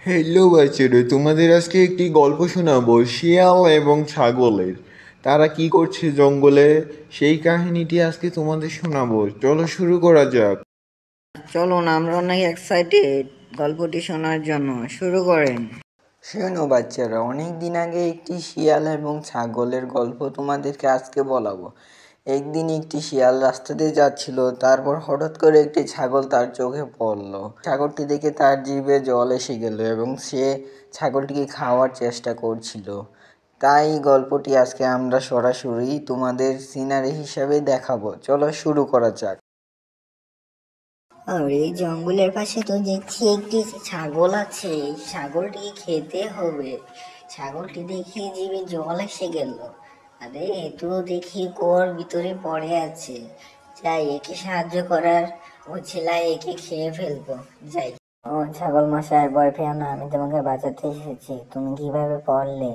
Hello বাচ্চারা, তোমাদের আজকে একটি গল্প শোনাবো শিয়াল এবং ছাগলের। তারা কি করছে জঙ্গলে, সেই কাহিনীটি আজকে তোমাদের শোনাবো। চলো শুরু করা যাক। চলুন, আমরা অনেক এক্সাইটেড গল্পটি শোনার জন্য। শুরু করেন। শোনো বাচ্চারা, অনেক দিন আগে একটি শিয়াল এবং ছাগলের গল্প তোমাদেরকে আজকে বলাবো। একদিন একটি শিয়াল রাস্তা দিয়ে যাচ্ছিল, তারপর হঠাৎ করে একটি ছাগল তার চোখে পড়লো। ছাগলটি দেখে তার জিভে জল এসে গেল এবং সে ছাগলটিকে খাওয়ার চেষ্টা করছিল। তাই গল্পটি আজকে আমরা সরাসরি তোমাদের সিনারি হিসাবে দেখাবো। চলো শুরু করা যাক। আর এই জঙ্গলের পাশে তো দেখছি একটি ছাগল আছে, এই ছাগলটিকে খেতে হবে। ছাগলটি দেখে জিভে জল এসে গেল। আরে এ তো দেখি কুয়োর ভিতরে পড়ে আছে। যাই, একে সাহায্য করার ও ছেলে, একে খেয়ে ফেলবো। যাই। ও ছাগল মশাই, ভয় পেও না, আমি তোমাকে বাঁচাতে এসেছি। তুমি কিভাবে পড়লে?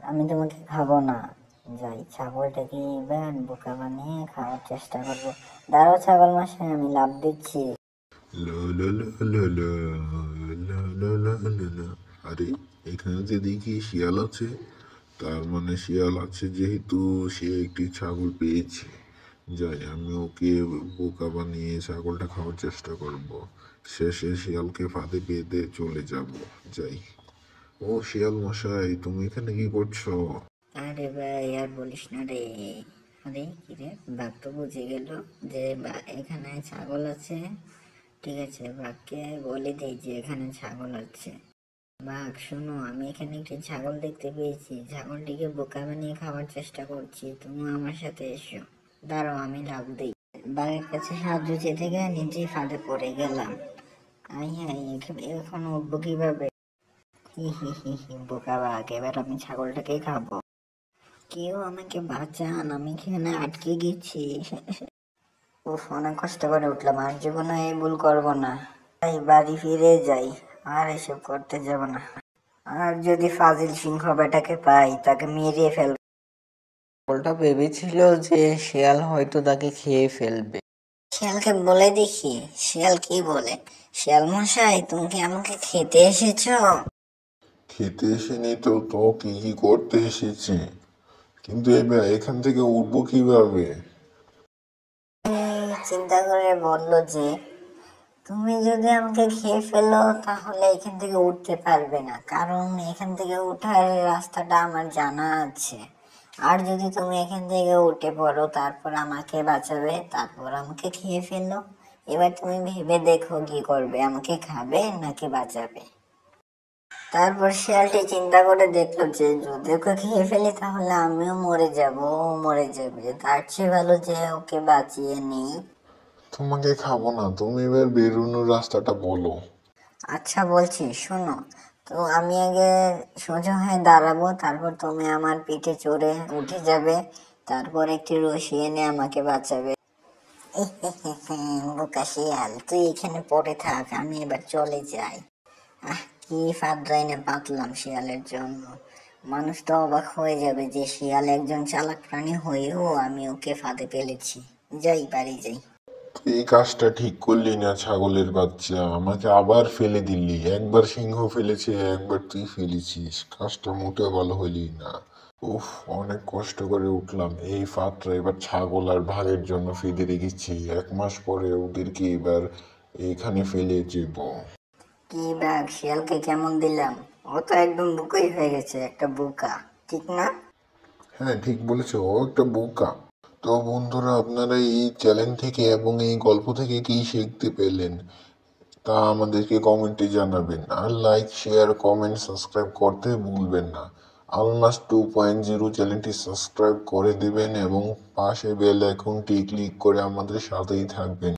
আমি তোমাকে খাবো না। যাই, ছাগলটাকে এবার বোকা বানিয়ে খাওয়ার চেষ্টা করবো। দাঁড়াও ছাগল মশাই, আমি লাফ দিচ্ছি। লা লা লা লা লা, লা লা লা লা লা। আরে, এখানে যে দেখি শিয়াল আছে, তার মানে শিয়াল আছে যেহেতু সে একটি ছাগল পেয়েছে। যাই, আমি ওকে বোকা বানিয়ে ছাগলটা খাওয়ার চেষ্টা করব। শেষে শিয়ালকে ফাঁদে বেঁধে চলে যাব। যাই। ও শিয়াল মশাই, তুমি এখানে কি করছো? আরে ভাই, আর বলিস না রে। আরে কি রে, বাঘ তো বুঝে গেল যে এখানে ছাগল আছে। ঠিক আছে, বাঘকে বলে দিই যে এখানে ছাগল আছে। বাঘ শোনো, আমি এখানে একটি ছাগল দেখতে পেয়েছি। ছাগলটিকে বোকা বানিয়ে খাওয়ার চেষ্টা করছি, তুমি আমার সাথে এসো। দাঁড়াও, আমি লাফ দিই। বাঘের কাছে সাহায্য চেয়ে থেকে নিজেই ফাঁদে পড়ে গেলাম। আই হাই, এখন উঠবো কিভাবে? হি হি হি হি, বোকা বাঘ, এবার আমি ছাগলটাকেই খাবো। কেউ আমাকে বাঁচান, আমি এখানে আটকে গেছি। উফ, অনেক কষ্ট করে উঠলাম, আর জীবনে এই ভুল করবো না। তাই বাড়ি ফিরে যাই, আর এসব করতে যাব না। আর যদি ফাজিল সিংহ বেটাকে পাই, তাকে মেরে ফেলবো। ছাগলটা ভেবেছিল যে শিয়াল হয়তো তাকে খেয়ে ফেলবে। শিয়ালকে বলে দেখি, শিয়াল কি বলে। শিয়াল মশাই, তুমি কি আমাকে খেতে এসেছো? খেতে এসেনি তো, তো কি কি করতে এসেছি। কিন্তু এবার এখান থেকে উঠবো কিভাবে? চিন্তা করে বলল যে তুমি যদি আমাকে খেয়ে ফেলো, তাহলে এখান থেকে উঠতে পারবে না, কারণ এখান থেকে ওঠার রাস্তাটা আমার জানা আছে। আর যদি তুমি এখান থেকে উঠে পড়ো, তারপর আমাকে বাঁচাবে, তারপর আমাকে খেয়ে ফেলো। এবার তুমি ভেবে দেখো কি করবে, আমাকে খাবে নাকি বাঁচাবে। তারপর শিয়ালটি চিন্তা করে দেখলো যে যদি ওকে খেয়ে ফেলি, তাহলে আমিও মরে যাব, ও মরে যাবে। তার চেয়ে ভালো যে ওকে বাঁচিয়ে নিই। তোমাকে খাবো না, তুমি এবার বেরোনোর রাস্তাটা বলো। আচ্ছা বলছি, শোনো। তো আমি আগে সোজা হয়ে দাঁড়াবো, তারপর তুমি আমার পিঠে চড়ে উঠে যাবে, তারপর একটি রশি এনে আমাকে বাঁচাবে। বোকা শিয়াল, তুই এখানে পড়ে থাক, আমি এবার চলে যাই। কি ফাঁদরাই না পাতলাম শিয়ালের জন্য। মানুষ তো অবাক হয়ে যাবে যে শিয়াল একজন চালাক প্রাণী হয়েও আমি ওকে ফাঁদে ফেলেছি। যাই, বাড়ি যাই। তুই এই কাজটা ঠিক করলি না ছাগলের বাচ্চা, আমাকে আবার ফেলে দিলি। একবার সিংহ ফেলেছে, একবার তুই ফেলেছিস, কাজটা মোটেও ভালো হইলি না। উফ, অনেক কষ্ট করে উঠলাম। এই ফাঁদটা এবার ছাগল আর ভাগের জন্য ফেলে রেখেছি। 1 মাস পরে ওদেরকে এবার এইখানে ফেলে যাব। কি ব্যাগ, শিয়ালকে কেমন দিলাম? ও তো একদম বোকাই হয়ে গেছে, একটা বোকা, ঠিক না? হ্যাঁ, ঠিক বলেছো, ও একটা বোকা। তো বন্ধুরা, আপনারা এই চ্যালেঞ্জ থেকে এবং এই গল্প থেকে কি শিখতে পেলেন তা আমাদেরকে কমেন্টে জানাবেন। আর লাইক, শেয়ার, কমেন্ট, সাবস্ক্রাইব করতে ভুলবেন না। আলমাস 2.0 চ্যানেলটি সাবস্ক্রাইব করে দিবেন এবং পাশে বেল আইকনটি ক্লিক করে আমাদের সাথেই থাকবেন।